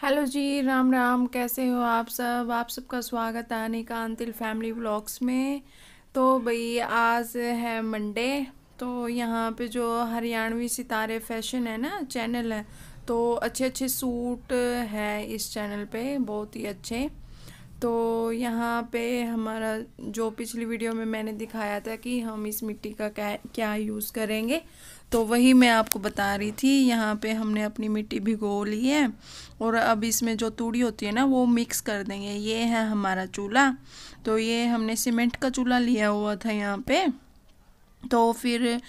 Hello जी, राम राम। कैसे हो आप सब? आप सबका स्वागत है अनिका अंतिल फैमिली व्लॉग्स में। तो भाई आज है मंडे। तो यहाँ पे जो हरियाणवी सितारे फैशन है ना चैनल है, तो अच्छे अच्छे सूट है इस चैनल पे, बहुत ही अच्छे। तो यहाँ पे हमारा जो पिछली वीडियो में मैंने दिखाया था कि हम इस मिट्टी का क्या क्या यूज़ करेंगे, तो वही मैं आपको बता रही थी। यहाँ पे हमने अपनी मिट्टी भिगो ली है और अब इसमें जो तूड़ी होती है ना वो मिक्स कर देंगे। ये है हमारा चूल्हा। तो ये हमने सीमेंट का चूल्हा लिया हुआ था यहाँ पे। तो फिर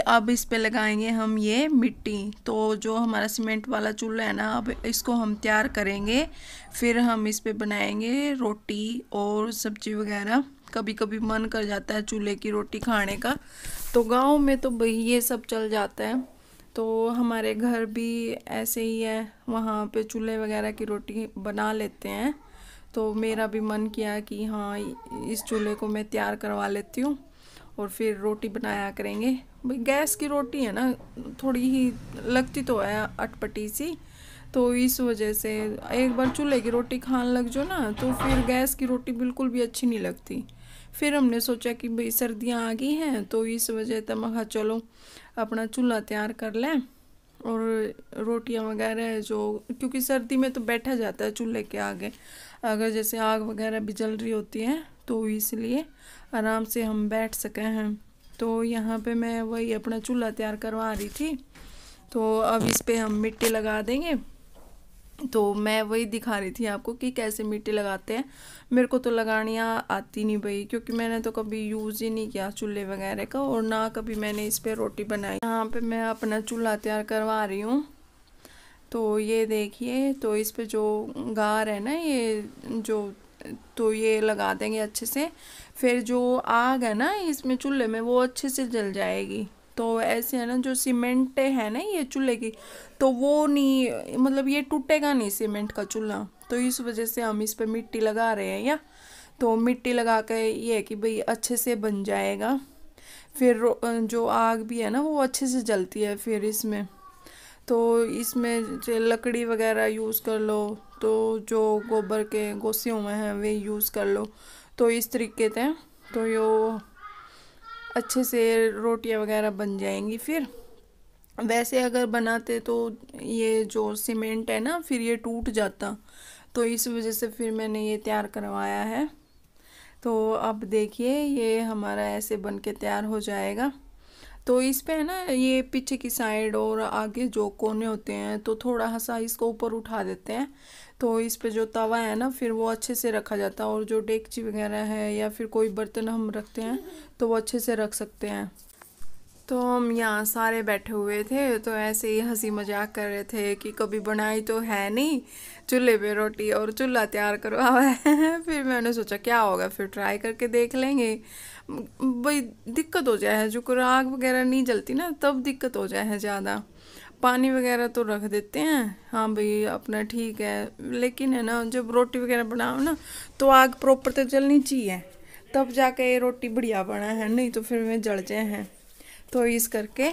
अब इस पे लगाएंगे हम ये मिट्टी। तो जो हमारा सीमेंट वाला चूल्हा है ना, अब इसको हम तैयार करेंगे। फिर हम इस पे बनाएंगे रोटी और सब्जी वगैरह। कभी कभी मन कर जाता है चूल्हे की रोटी खाने का, तो गांव में तो भाई ये सब चल जाता है। तो हमारे घर भी ऐसे ही है, वहाँ पे चूल्हे वगैरह की रोटी बना लेते हैं। तो मेरा भी मन किया कि हाँ, इस चूल्हे को मैं तैयार करवा लेती हूँ और फिर रोटी बनाया करेंगे। भाई गैस की रोटी है ना, थोड़ी ही लगती तो है अटपटी सी। तो इस वजह से एक बार चूल्हे की रोटी खाने लग जो ना, तो फिर गैस की रोटी बिल्कुल भी अच्छी नहीं लगती। फिर हमने सोचा कि भाई सर्दियाँ आ गई हैं, तो इस वजह से मैं कहा चलो अपना चूल्हा तैयार कर लें और रोटियां वगैरह जो, क्योंकि सर्दी में तो बैठा जाता है चूल्हे के आगे, अगर जैसे आग वगैरह भी जल रही होती है तो इसलिए आराम से हम बैठ सके हैं। तो यहाँ पे मैं वही अपना चूल्हा तैयार करवा रही थी। तो अब इस पे हम मिट्टी लगा देंगे। तो मैं वही दिखा रही थी आपको कि कैसे मिट्टी लगाते हैं। मेरे को तो लगानी आती नहीं भाई, क्योंकि मैंने तो कभी यूज़ ही नहीं किया चूल्हे वगैरह का, और ना कभी मैंने इस पे रोटी बनाई। यहाँ पे मैं अपना चूल्हा तैयार करवा रही हूँ। तो ये देखिए, तो इस पे जो गार है ना ये जो, तो ये लगा देंगे अच्छे से। फिर जो आग है ना इसमें चूल्हे में वो अच्छे से जल जाएगी। तो ऐसे है ना, जो सीमेंट है ना ये चूल्हे की, तो वो नहीं, मतलब ये टूटेगा नहीं सीमेंट का चूल्हा। तो इस वजह से हम इस पे मिट्टी लगा रहे हैं या, तो मिट्टी लगा के ये है कि भाई अच्छे से बन जाएगा। फिर जो आग भी है ना वो अच्छे से जलती है फिर इसमें। तो इसमें जो लकड़ी वगैरह यूज़ कर लो, तो जो गोबर के गोसे हुए हैं वे यूज़ कर लो। तो इस तरीके से तो यो अच्छे से रोटियां वगैरह बन जाएंगी। फिर वैसे अगर बनाते तो ये जो सीमेंट है ना फिर ये टूट जाता, तो इस वजह से फिर मैंने ये तैयार करवाया है। तो अब देखिए ये हमारा ऐसे बन के तैयार हो जाएगा। तो इस पे है ना ये पीछे की साइड और आगे जो कोने होते हैं, तो थोड़ा सा इसको ऊपर उठा देते हैं। तो इस पे जो तवा है ना फिर वो अच्छे से रखा जाता है, और जो डेगची वगैरह है या फिर कोई बर्तन हम रखते हैं तो वो अच्छे से रख सकते हैं। तो हम यहाँ सारे बैठे हुए थे, तो ऐसे ही हंसी मजाक कर रहे थे कि कभी बनाई तो है नहीं चूल्हे पे रोटी, और चूल्हा तैयार करवा हुआ है। फिर मैंने सोचा क्या होगा, फिर ट्राई करके देख लेंगे। भाई दिक्कत हो जाए है, जो आग वगैरह नहीं जलती ना तब दिक्कत हो जाए है ज़्यादा। पानी वगैरह तो रख देते हैं, हाँ भाई अपना ठीक है, लेकिन है ना जब रोटी वगैरह बनाओ ना तो आग प्रॉपर तो जलनी चाहिए, तब जाके ये रोटी बढ़िया बना है, नहीं तो फिर वे जल जाए हैं। तो इस करके,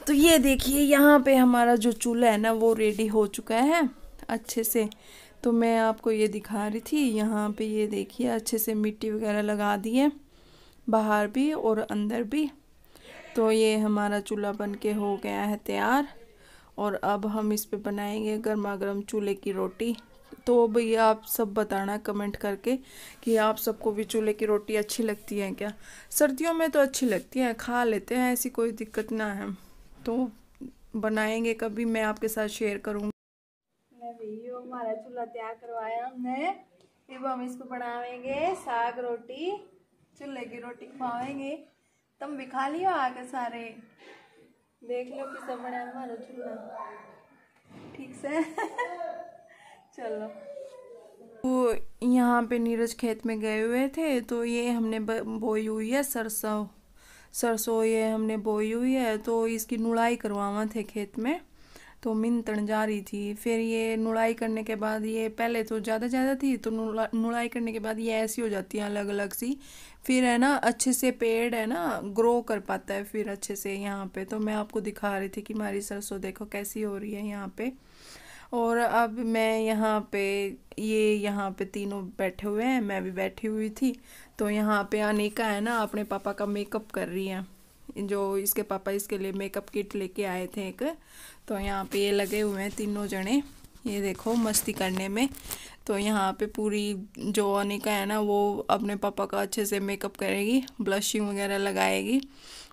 तो ये देखिए यहाँ पे हमारा जो चूल्हा है ना वो रेडी हो चुका है अच्छे से। तो मैं आपको ये दिखा रही थी, यहाँ पे ये देखिए अच्छे से मिट्टी वगैरह लगा दी है, बाहर भी और अंदर भी। तो ये हमारा चूल्हा बन के हो गया है तैयार, और अब हम इस पे बनाएंगे गर्मा गर्म चूल्हे की रोटी। तो भैया आप सब बताना कमेंट करके कि आप सबको भी चूल्हे की रोटी अच्छी लगती है क्या। सर्दियों में तो अच्छी लगती है, खा लेते हैं, ऐसी कोई दिक्कत ना है। तो बनाएंगे कभी, मैं आपके साथ शेयर करूँगी। मैं भी हमारा चूल्हा तैयार करवाया हमने। अब हम इसको बनाएंगे साग रोटी, चूल्हे की रोटी खवाएंगे। तुम भी खा लियो आके सारे, देख लो किस बना हमारा चूल्हा ठीक से। चलो। तो यहाँ पे नीरज खेत में गए हुए थे, तो ये हमने बोई हुई है सरसों। सरसों ये हमने बोई हुई है, तो इसकी नुड़ाई करवावा थे खेत में। तो मिंतण जा रही थी, फिर ये नुड़ाई करने के बाद ये पहले तो ज़्यादा ज़्यादा थी, तो नुड़ाई करने के बाद ये ऐसी हो जाती है अलग अलग सी। फिर है ना अच्छे से पेड़ है ना ग्रो कर पाता है फिर अच्छे से यहाँ पे। तो मैं आपको दिखा रही थी कि हमारी सरसों देखो कैसी हो रही है यहाँ पे। और अब मैं यहाँ पे, ये यहाँ पे तीनों बैठे हुए हैं, मैं भी बैठी हुई थी। तो यहाँ पे अनिका है ना, अपने पापा का मेकअप कर रही है। जो इसके पापा इसके लिए मेकअप किट लेके आए थे एक। तो यहाँ पे ये लगे हुए हैं तीनों जने, ये देखो मस्ती करने में। तो यहाँ पे पूरी जो अनिका है ना, वो अपने पापा का अच्छे से मेकअप करेगी, ब्लशिंग वगैरह लगाएगी।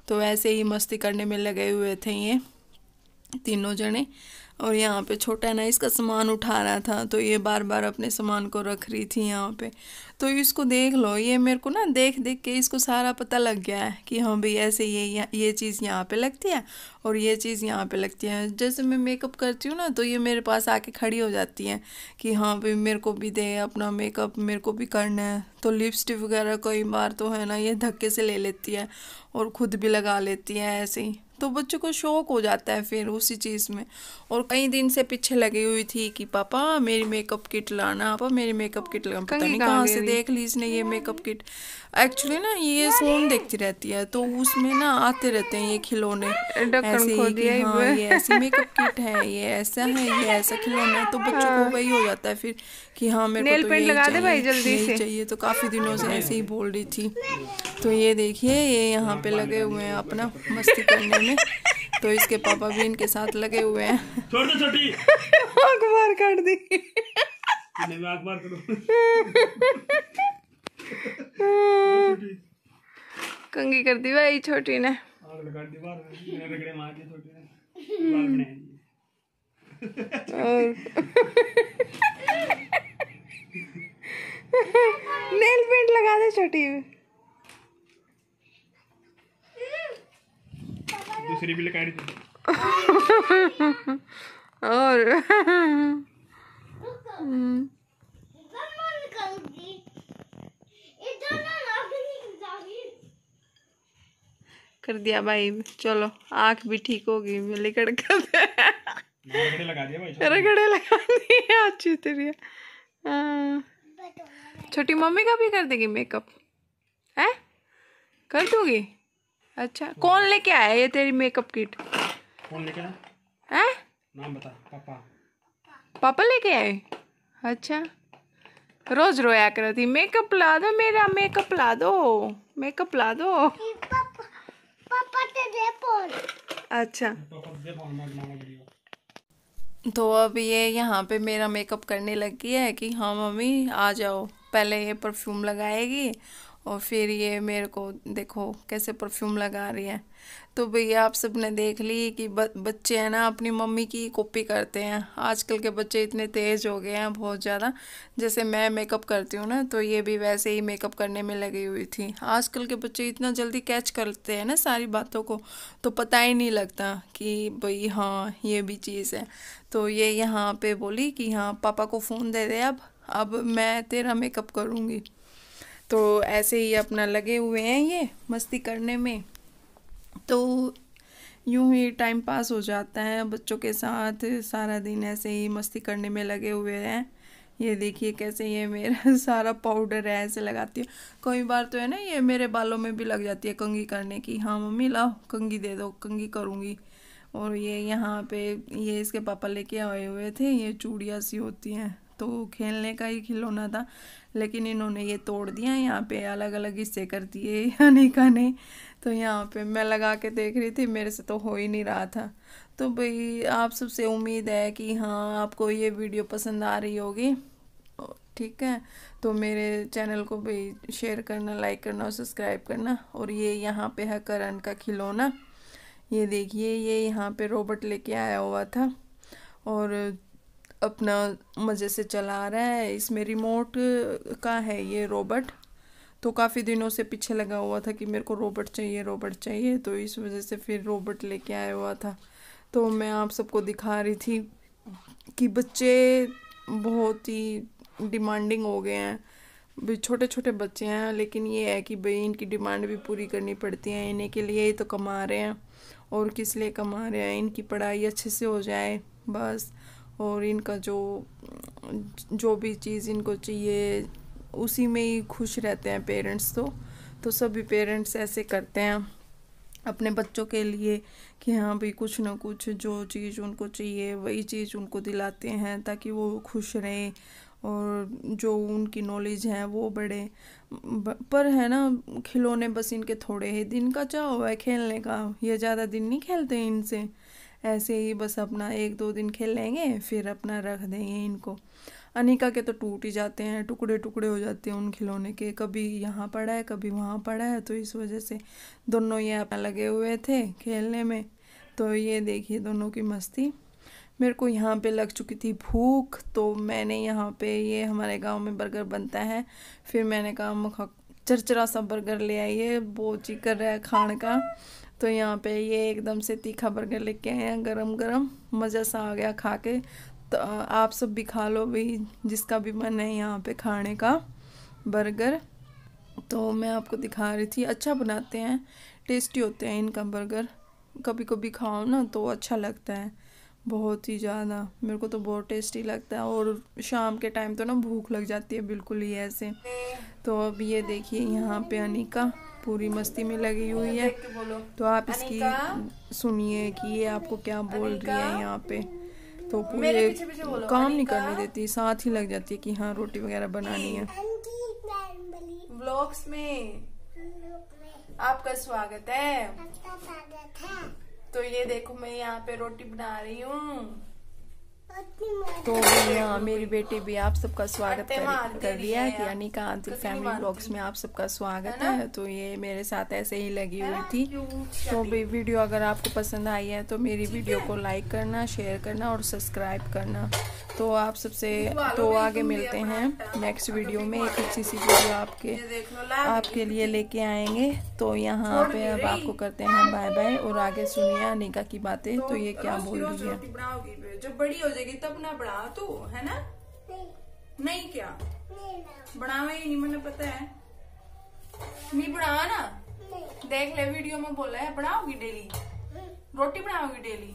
तो ऐसे ही मस्ती करने में लगे हुए थे ये तीनों जने। और यहाँ पे छोटा ना इसका सामान उठा रहा था, तो ये बार बार अपने सामान को रख रही थी यहाँ पे। तो इसको देख लो, ये मेरे को ना देख देख के इसको सारा पता लग गया है कि हाँ भाई ऐसे ये चीज़ यहाँ पे लगती है और ये चीज़ यहाँ पे लगती है। जैसे मैं मेकअप करती हूँ ना, तो ये मेरे पास आके खड़ी हो जाती है कि हाँ भाई मेरे को भी दे अपना मेकअप, मेरे को भी करना है। तो लिपस्टिक वगैरह कई बार तो है ना, ये धक्के से ले लेती है और ख़ुद भी लगा लेती है ऐसे ही। तो बच्चों को शौक हो जाता है फिर उसी चीज़ में। और कई दिन से पीछे लगी हुई थी कि पापा मेरी मेकअप किट लाना, पापा मेरी मेकअप किट लाना। पता नहीं कहाँ से देख ली इसने ये मेकअप किट। एक्चुअली ना ये फोन देखती रहती है, तो उसमें ना आते रहते हैं ये खिलौने ऐसे ही कि हाँ ये ऐसी मेकअप किट है, ये ऐसा है, ये ऐसा खिलौना है। तो बच्चों को वही हो जाता है फिर कि हाँ मेरे को तो यही चाहिए, यही चाहिए। तो काफ़ी दिनों से ऐसे ही बोल रही थी। तो ये देखिए ये यहाँ पे लगे हुए हैं अपना मस्ती करने में। तो इसके पापा भी इनके साथ लगे हुए हैं। छोटी अखबार काट दी। अखबार कंगी कर दी भाई छोटी ने। नेल पेंट लगा दे छोटी। दूसरी भी लगा दी और कर दिया भाई। चलो आँख भी ठीक होगी, लिकड़ कर लगा दिया भाई, रगड़े लगा दिए अच्छी तरह। छोटी मम्मी का भी कर देगी मेकअप है, कर दूंगी। अच्छा कौन लेके आया ये तेरी मेकअप किट? कौन लेके आया है? नाम बता। पापा। पापा लेके आए? अच्छा रोज रोया करती मेकअप ला दो, मेरा मेकअप ला दो, मेकअप ला दो। पापा ते दे फोन। अच्छा तो अब ये यहाँ पे मेरा मेकअप करने लगी है कि हाँ मम्मी आ जाओ। पहले ये परफ्यूम लगाएगी और फिर ये मेरे को देखो कैसे परफ्यूम लगा रही है। तो भैया आप सब ने देख ली कि बच्चे हैं ना अपनी मम्मी की कॉपी करते हैं। आजकल के बच्चे इतने तेज़ हो गए हैं बहुत ज़्यादा। जैसे मैं मेकअप करती हूँ ना, तो ये भी वैसे ही मेकअप करने में लगी हुई थी। आजकल के बच्चे इतना जल्दी कैच करते हैं ना सारी बातों को, तो पता ही नहीं लगता कि भाई हाँ ये भी चीज़ है। तो ये यहाँ पे बोली कि हाँ पापा को फ़ोन दे दे, अब मैं तेरा मेकअप करूँगी। तो ऐसे ही अपना लगे हुए हैं ये मस्ती करने में। तो यूं ही टाइम पास हो जाता है बच्चों के साथ, सारा दिन ऐसे ही मस्ती करने में लगे हुए हैं। ये देखिए कैसे ये मेरा सारा पाउडर है ऐसे लगाती हूँ। कई बार तो है ना ये मेरे बालों में भी लग जाती है कंघी करने की। हाँ मम्मी लाओ कंघी दे दो, कंघी करूँगी। और ये यहाँ पे ये इसके पापा लेके आए हुए थे, ये चूड़ियाँ सी होती हैं, तो खेलने का ही खिलौना था, लेकिन इन्होंने ये तोड़ दिया। यहाँ पे अलग अलग हिस्से कर दिए अनिका ने। तो यहाँ पे मैं लगा के देख रही थी, मेरे से तो हो ही नहीं रहा था। तो भाई आप सबसे उम्मीद है कि हाँ आपको ये वीडियो पसंद आ रही होगी, ठीक है। तो मेरे चैनल को भाई शेयर करना, लाइक करना और सब्सक्राइब करना। और ये यहाँ पे है करण का खिलौना, ये देखिए ये यहाँ पे रोबोट लेके आया हुआ था और अपना मज़े से चला रहा है। इसमें रिमोट का है ये रोबोट। तो काफ़ी दिनों से पीछे लगा हुआ था कि मेरे को रोबोट चाहिए, रोबोट चाहिए, तो इस वजह से फिर रोबोट लेके आया हुआ था। तो मैं आप सबको दिखा रही थी कि बच्चे बहुत ही डिमांडिंग हो गए हैं। भी छोटे छोटे बच्चे हैं, लेकिन ये है कि भाई इनकी डिमांड भी पूरी करनी पड़ती है। इन्हीं के लिए ही तो कमा रहे हैं, और किस लिए कमा रहे हैं, इनकी पढ़ाई अच्छे से हो जाए बस। और इनका जो भी चीज़ इनको चाहिए उसी में ही खुश रहते हैं पेरेंट्स। तो सभी पेरेंट्स ऐसे करते हैं। अपने बच्चों के लिए कि हाँ भाई कुछ ना कुछ जो चीज़ उनको चाहिए वही चीज़ उनको दिलाते हैं ताकि वो खुश रहें और जो उनकी नॉलेज है वो बढ़े। पर है ना, खिलौने बस इनके थोड़े ही दिन का चाव हुआ है खेलने का, ये ज़्यादा दिन नहीं खेलते इनसे। ऐसे ही बस अपना 1-2 दिन खेल लेंगे फिर अपना रख देंगे इनको। अनिका के तो टूट ही जाते हैं, टुकड़े टुकड़े हो जाते हैं उन खिलौने के, कभी यहाँ पड़ा है कभी वहाँ पड़ा है, तो इस वजह से दोनों ये अपना लगे हुए थे खेलने में। तो ये देखिए दोनों की मस्ती। मेरे को यहाँ पे लग चुकी थी भूख, तो मैंने यहाँ पे, ये हमारे गांव में बर्गर बनता है, फिर मैंने कहा चरचरा सा बर्गर ले आइए, बहुत जी कर रहा है खाने का। तो यहाँ पे ये एकदम से तीखा बर्गर लेके आए हैं गरम गरम, मज़ा सा आ गया खा के। तो आप सब भी खा लो भाई, जिसका भी मन है यहाँ पे खाने का बर्गर। तो मैं आपको दिखा रही थी, अच्छा बनाते हैं, टेस्टी होते हैं इनका बर्गर। कभी कभी खाओ ना तो अच्छा लगता है बहुत ही ज़्यादा, मेरे को तो बहुत टेस्टी लगता है। और शाम के टाइम तो ना भूख लग जाती है बिल्कुल ही ऐसे। तो अब ये देखिए यहाँ पे अनिका पूरी मस्ती में लगी हुई है, तो आप इसकी सुनिए कि ये आपको क्या बोल रही है यहाँ पे। तो पूरे काम नहीं करने देती, साथ ही लग जाती है कि हाँ रोटी वगैरह बनानी है। व्लॉग्स में आपका स्वागत है। तो ये देखो मैं यहाँ पे रोटी बना रही हूँ। तो यहाँ मेरी बेटी भी आप सबका स्वागत कर दिया है कि अनिका आंटिल फैमिली ब्लॉग्स में आप सबका स्वागत है। तो ये मेरे साथ ऐसे ही लगी हुई थी। तो भी वीडियो अगर आपको पसंद आई है तो मेरी वीडियो को लाइक करना, शेयर करना और सब्सक्राइब करना। तो आप सबसे तो आगे मिलते हैं नेक्स्ट वीडियो में, एक अच्छी सी वीडियो आपके लिए लेके आएंगे। तो यहाँ पे अब आपको करते हैं बाय बाय, और आगे सुनिए अनिका की बातें, तो ये क्या बोल रही है। जब बड़ी हो जाएगी तब ना बना तू, है ना? नहीं क्या बनावे ही नहीं, मैंने पता है नहीं बना ना। देख ले वीडियो में बोला है बनाओगी डेली, रोटी बनाओगी डेली,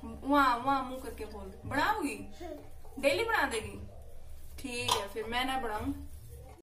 वहाँ वहाँ मुंह करके बोल बनाओगी डेली, बना देगी। ठीक है फिर मैं ना बनाऊं।